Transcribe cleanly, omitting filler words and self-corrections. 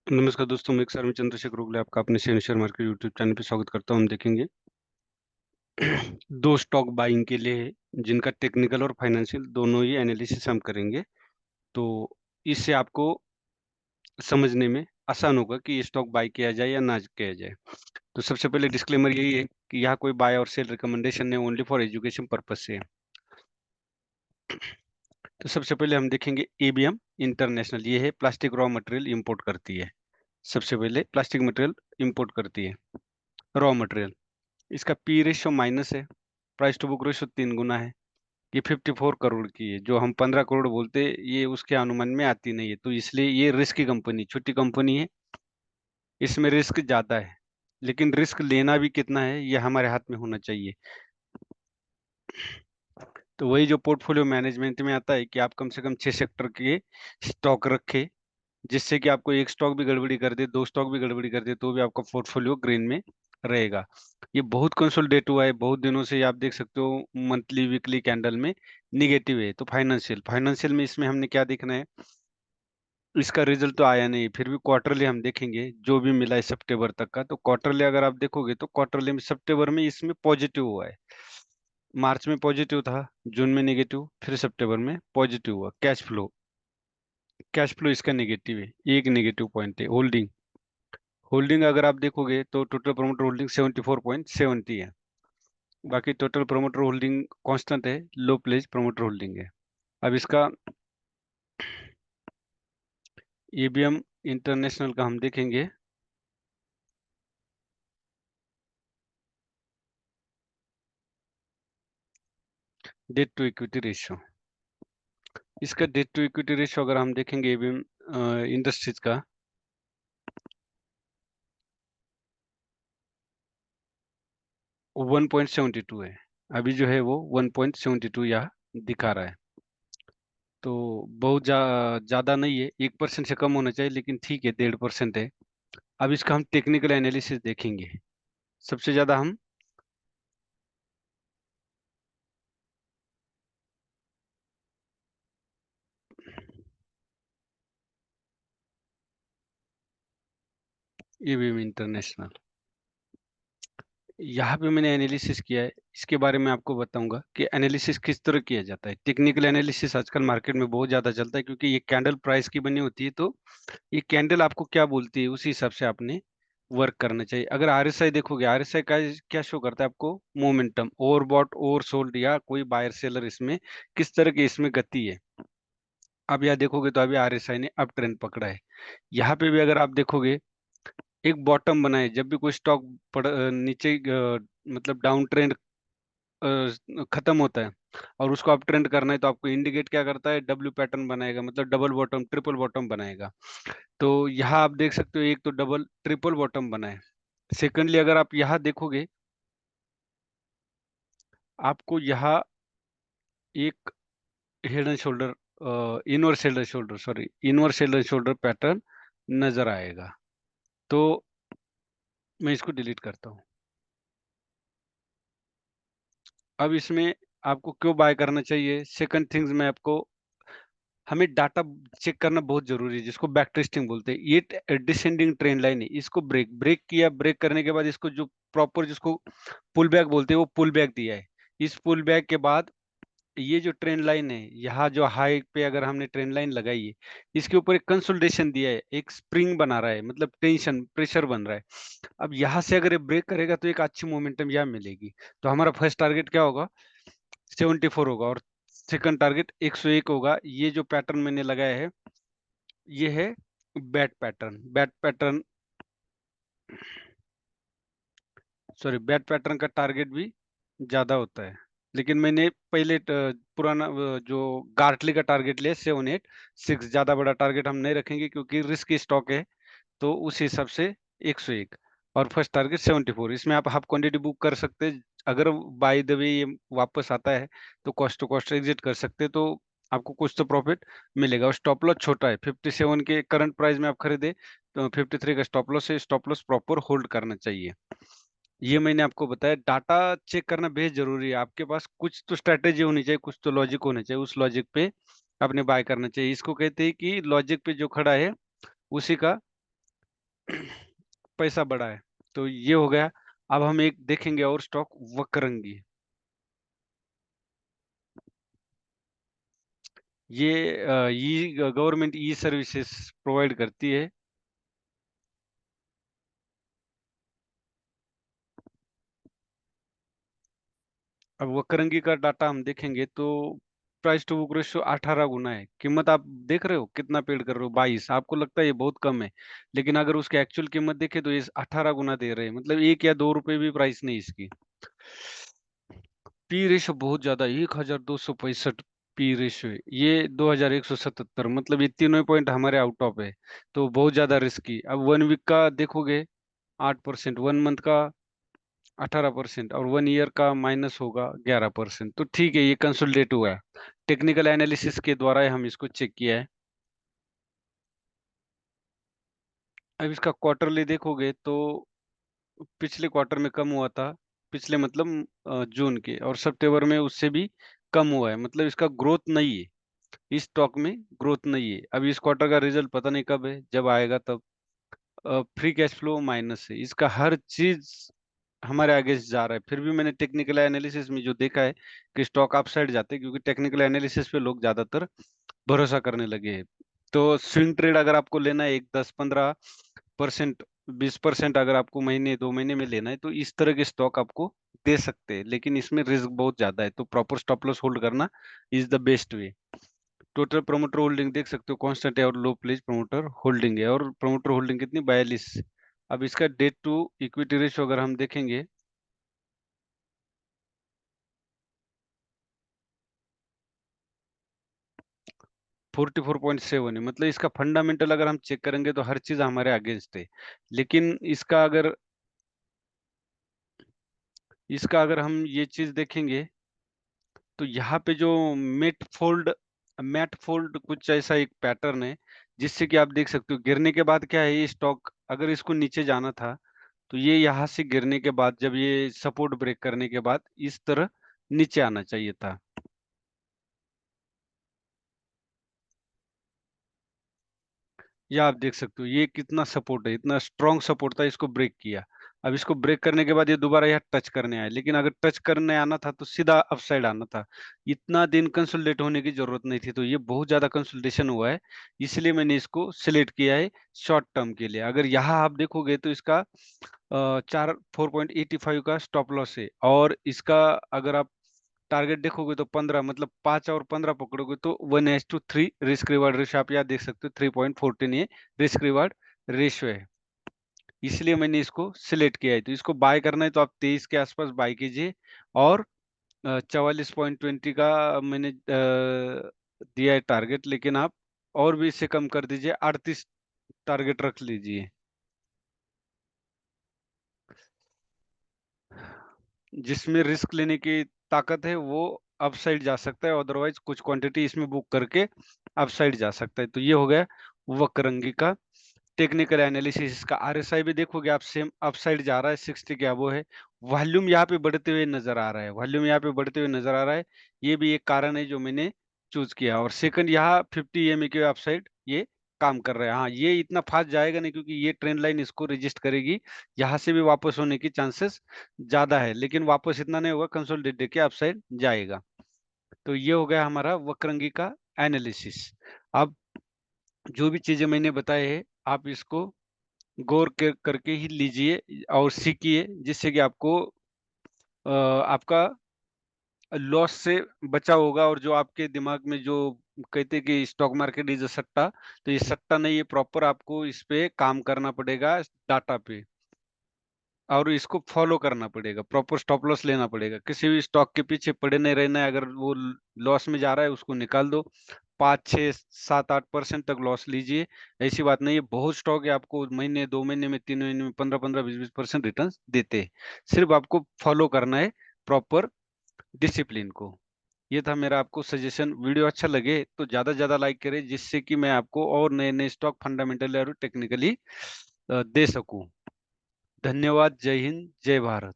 नमस्कार दोस्तों, मैं एक सर चंद्रशेखर उगले आपका अपने शेयर मार्केट यूट्यूब चैनल पे स्वागत करता हूँ। हम देखेंगे 2 स्टॉक बाइंग के लिए जिनका टेक्निकल और फाइनेंशियल दोनों ही एनालिसिस हम करेंगे। तो इससे आपको समझने में आसान होगा कि ये स्टॉक बाय किया जाए या ना किया जाए। तो सबसे पहले डिस्क्लेमर यही है कि यहाँ कोई बाय और सेल रिकमेंडेशन नहीं, ओनली फॉर एजुकेशन पर्पज से है। तो सबसे पहले हम देखेंगे एबीएम इंटरनेशनल, ये है प्लास्टिक रॉ मटेरियल इंपोर्ट करती है। सबसे पहले प्लास्टिक मटेरियल इंपोर्ट करती है, रॉ मटेरियल। इसका पी रेशियो माइनस है, प्राइस टू बुक रेशियो 3 गुना है। ये 54 करोड़ की है, जो हम 15 करोड़ बोलते हैं, ये उसके अनुमान में आती नहीं है। तो इसलिए ये रिस्की कंपनी, छोटी कंपनी है, इसमें रिस्क ज़्यादा है। लेकिन रिस्क लेना भी कितना है, ये हमारे हाथ में होना चाहिए। तो वही जो पोर्टफोलियो मैनेजमेंट में आता है कि आप कम से कम 6 सेक्टर के स्टॉक रखें, जिससे कि आपको एक स्टॉक भी गड़बड़ी कर दे, 2 स्टॉक भी गड़बड़ी कर दे, तो भी आपका पोर्टफोलियो ग्रीन में रहेगा। ये बहुत कंसोलिडेट हुआ है, बहुत दिनों से आप देख सकते हो मंथली, वीकली कैंडल में नेगेटिव है। तो फाइनेंशियल में इसमें हमने क्या देखना है, इसका रिजल्ट तो आया नहीं, फिर भी क्वार्टरली हम देखेंगे जो भी मिला है सितंबर तक का। तो क्वार्टरली अगर आप देखोगे तो क्वार्टरली में सितंबर में इसमें पॉजिटिव हुआ है। मार्च में पॉजिटिव था, जून में नेगेटिव, फिर सितंबर में पॉजिटिव हुआ। कैश फ्लो इसका नेगेटिव है, एक नेगेटिव पॉइंट है। होल्डिंग होल्डिंग अगर आप देखोगे तो टोटल प्रोमोटर होल्डिंग 74.70 है। बाकी टोटल प्रोमोटर होल्डिंग कांस्टेंट है, लो प्लेज प्रोमोटर होल्डिंग है। अब इसका एबीएम इंटरनेशनल का हम देखेंगे। डेट टू इक्विटी रेशियो, इसका डेट टू इक्विटी रेशियो अगर हम देखेंगे एबीएम इंडस्ट्रीज का, 1.72 है। अभी जो है वो 1.72 यहाँ दिखा रहा है। तो बहुत ज्यादा नहीं है, 1% से कम होना चाहिए, लेकिन ठीक है, 1.5% है। अब इसका हम टेक्निकल एनालिसिस देखेंगे। सबसे ज्यादा हम एबीएम इंटरनेशनल, यहाँ पे मैंने एनालिसिस किया है। इसके बारे में आपको बताऊंगा कि एनालिसिस किस तरह किया जाता है। टेक्निकल एनालिसिस आजकल मार्केट में बहुत ज्यादा चलता है, क्योंकि ये कैंडल प्राइस की बनी होती है। तो ये कैंडल आपको क्या बोलती है, उसी हिसाब से आपने वर्क करना चाहिए। अगर आरएसआई देखोगे, आरएसआई का क्या शो करता है आपको, मोमेंटम, ओवरबॉट ओवर सोल्ड, या कोई बायर सेलर, इसमें किस तरह की इसमें गति है। अब यहाँ देखोगे तो अभी आरएसआई ने अप ट्रेंड पकड़ा है। यहाँ पे भी अगर आप देखोगे, एक बॉटम बनाए, जब भी कोई स्टॉक नीचे मतलब डाउन ट्रेंड खत्म होता है और उसको अप ट्रेंड करना है, तो आपको इंडिकेट क्या करता है, डब्ल्यू पैटर्न बनाएगा, मतलब डबल बॉटम ट्रिपल बॉटम बनाएगा। तो यहाँ आप देख सकते हो, एक तो डबल ट्रिपल बॉटम बना है। सेकेंडली अगर आप यहाँ देखोगे, आपको यहाँ एक head and shoulder, inverse head and shoulder pattern नजर आएगा। तो मैं इसको डिलीट करता हूँ। अब इसमें आपको क्यों बाय करना चाहिए, सेकंड थिंग्स मैं आपको, हमें डाटा चेक करना बहुत जरूरी है, जिसको बैक टेस्टिंग बोलते हैं। ये डिसेंडिंग ट्रेंड लाइन है, इसको ब्रेक किया, ब्रेक करने के बाद इसको जो प्रॉपर, जिसको पुल बैक बोलते हैं, वो पुल बैक दिया है। इस पुल बैक के बाद ये जो ट्रेंड लाइन है, यहाँ जो हाई पे अगर हमने ट्रेंड लाइन लगाई है, इसके ऊपर एक कंसोलिडेशन दिया है, एक स्प्रिंग बना रहा है, मतलब टेंशन प्रेशर बन रहा है। अब यहाँ से अगर ये ब्रेक करेगा तो एक अच्छी मोमेंटम यहाँ मिलेगी। तो हमारा फर्स्ट टारगेट क्या होगा, 74 होगा, और सेकंड टारगेट 101 होगा। ये जो पैटर्न मैंने लगाया है, ये है बैट पैटर्न, बैट पैटर्न का टारगेट भी ज्यादा होता है। लेकिन मैंने पहले पुराना जो गार्टली का टारगेट लिया 786, ज्यादा बड़ा टारगेट हम नहीं रखेंगे, क्योंकि रिस्क स्टॉक है। तो उस हिसाब से 101, और फर्स्ट टारगेट 74। इसमें आप हाफ क्वांटिटी बुक कर सकते हैं। अगर बाय द वे ये वापस आता है, तो कॉस्ट टू कॉस्ट एग्जिट कर सकते हैं, तो आपको कुछ तो प्रॉफिट मिलेगा। और स्टॉप लॉस छोटा है, 57 के करंट प्राइस में आप खरीदे तो 53 का स्टॉप लॉस है। स्टॉप लॉस प्रॉपर होल्ड करना चाहिए। ये मैंने आपको बताया, डाटा चेक करना बेहद जरूरी है। आपके पास कुछ तो स्ट्रेटेजी होनी चाहिए, कुछ तो लॉजिक होना चाहिए, उस लॉजिक पे आपने बाय करना चाहिए। इसको कहते हैं कि लॉजिक पे जो खड़ा है, उसी का पैसा बढ़ा है। तो ये हो गया। अब हम एक देखेंगे और स्टॉक, वक्रंगी। ये ई गवर्नमेंट ई सर्विसेज प्रोवाइड करती है। अब वक्रंगी का डाटा हम देखेंगे तो प्राइस टू बुक रेशियो 18 गुना है। कीमत आप देख रहे हो कितना पेड कर रहे हो, 22। आपको लगता है ये बहुत कम है, लेकिन अगर उसके एक्चुअल कीमत देखे तो ये 18 गुना दे रहे हैं, मतलब 1 या 2 रुपए भी प्राइस नहीं इसकी। पी रेशो बहुत ज्यादा, 1265 पी रेशो है ये, 2177, मतलब ये तीनों पॉइंट हमारे आउट ऑफ है। तो बहुत ज्यादा रिस्की। अब 1 वीक का देखोगे 8%, 1 मंथ का 18% और 1 ईयर का माइनस होगा 11%। तो ठीक है, ये कंसोलिडेट हुआ है। टेक्निकल एनालिसिस के द्वारा ही हम इसको चेक किया है। अब इसका क्वार्टरली देखोगे तो पिछले क्वार्टर में कम हुआ था, पिछले मतलब जून के, और सितंबर में उससे भी कम हुआ है, मतलब इसका ग्रोथ नहीं है, इस स्टॉक में ग्रोथ नहीं है। अभी इस क्वार्टर का रिजल्ट पता नहीं कब है, जब आएगा तब। फ्री कैश फ्लो माइनस है, इसका हर चीज हमारे आगे जा रहा है। फिर भी मैंने टेक्निकल एनालिसिस में जो देखा है कि स्टॉक अपसाइड जाते हैं, क्योंकि टेक्निकल एनालिसिस पे लोग ज्यादातर भरोसा करने लगे हैं। तो स्विंग ट्रेड अगर आपको लेना है, एक 10-15%, 20%, अगर आपको महीने 2 महीने में लेना है, तो इस तरह के स्टॉक आपको दे सकते हैं, लेकिन इसमें रिस्क बहुत ज्यादा है। तो प्रॉपर स्टॉप लॉस होल्ड करना is the best way. Total promoter holding देख सकते हो, कांस्टेंट है, और लो प्लेज प्रमोटर होल्डिंग है, और प्रमोटर होल्डिंग कितनी, 42। अब इसका डेट टू इक्विटी रेशियो अगर हम देखेंगे, 44.7 है, मतलब इसका फंडामेंटल अगर हम चेक करेंगे तो हर चीज हमारे अगेंस्ट है। लेकिन इसका अगर हम ये चीज देखेंगे, तो यहाँ पे जो मैट फोल्ड कुछ ऐसा एक पैटर्न है, जिससे कि आप देख सकते हो गिरने के बाद क्या है, ये स्टॉक अगर इसको नीचे जाना था, तो ये यहाँ से गिरने के बाद, जब ये सपोर्ट ब्रेक करने के बाद इस तरह नीचे आना चाहिए था। ये आप देख सकते हो, ये कितना सपोर्ट है, इतना स्ट्रॉन्ग सपोर्ट था, इसको ब्रेक किया। अब इसको ब्रेक करने के बाद ये दोबारा यहाँ टच करने आया, लेकिन अगर टच करने आना था तो सीधा अपसाइड आना था। इतना दिन कंसोलिडेट होने की जरूरत नहीं थी, तो ये बहुत ज्यादा कंसोलिडेशन हुआ है, इसलिए मैंने इसको सिलेक्ट किया है शॉर्ट टर्म के लिए। अगर यहाँ आप देखोगे तो इसका 4.85 का स्टॉप लॉस है, और इसका अगर आप टारगेट देखोगे तो 15, मतलब 5 और 15 पकड़ोगे तो 1:3 रिस्क रिवार्ड रेशियो, आप यहाँ देख सकते हो 3.14 ये रिस्क रिवार्ड रेशियो है। इसलिए मैंने इसको सिलेक्ट किया है। तो इसको बाय करना है तो आप 23 के आसपास बाय कीजिए, और 44.20 का मैंने दिया है टारगेट, लेकिन आप और भी इससे कम कर दीजिए, 38 टारगेट रख लीजिए। जिसमें रिस्क लेने की ताकत है वो अपसाइड जा सकता है, अदरवाइज कुछ क्वांटिटी इसमें बुक करके अपसाइड जा सकता है। तो ये हो गया वक्रंगी का टेक्निकल एनालिसिस। इसका आरएसआई भी देखोगे आप, सेम अपसाइड जा रहा है, 60 के अबो है। वॉल्यूम यहाँ पे बढ़ते हुए नजर आ रहा है, वॉल्यूम यहाँ पे बढ़ते हुए नजर आ रहा है। ये भी एक कारण है जो मैंने चूज किया। और सेकंड, यहाँ 50 EMA के अपसाइड ये काम कर रहा है। हाँ, ये इतना फास्ट जाएगा नहीं, क्योंकि ये ट्रेंड लाइन इसको रजिस्ट करेगी, यहाँ से भी वापस होने की चांसेस ज्यादा है, लेकिन वापस इतना नहीं होगा, कंसोलिडेट देके अपसाइड जाएगा। तो ये हो गया हमारा वक्रंगी का एनालिसिस। अब जो भी चीजें मैंने बताए हैं, आप इसको करके ही लीजिए और सीखिए, जिससे कि आपको आपका लॉस से बचा होगा। और जो आपके दिमाग में जो कहते हैं कि स्टॉक मार्केट इज अ सट्टा, तो ये सट्टा नहीं है, प्रॉपर आपको इस पे काम करना पड़ेगा, डाटा पे, और इसको फॉलो करना पड़ेगा, प्रॉपर स्टॉप लॉस लेना पड़ेगा। किसी भी स्टॉक के पीछे पड़े नहीं रहना है। अगर वो लॉस में जा रहा है उसको निकाल दो, 5, 6, 7, 8% तक लॉस लीजिए। ऐसी बात नहीं है, बहुत स्टॉक है आपको महीने 2 महीने में 3 महीने में 15-15, 20-20% रिटर्न देते हैं। सिर्फ आपको फॉलो करना है प्रॉपर डिसिप्लिन को। ये था मेरा आपको सजेशन। वीडियो अच्छा लगे तो ज्यादा से ज्यादा लाइक करें, जिससे कि मैं आपको और नए नए स्टॉक फंडामेंटली और टेक्निकली दे सकूं। धन्यवाद। जय हिंद, जय भारत।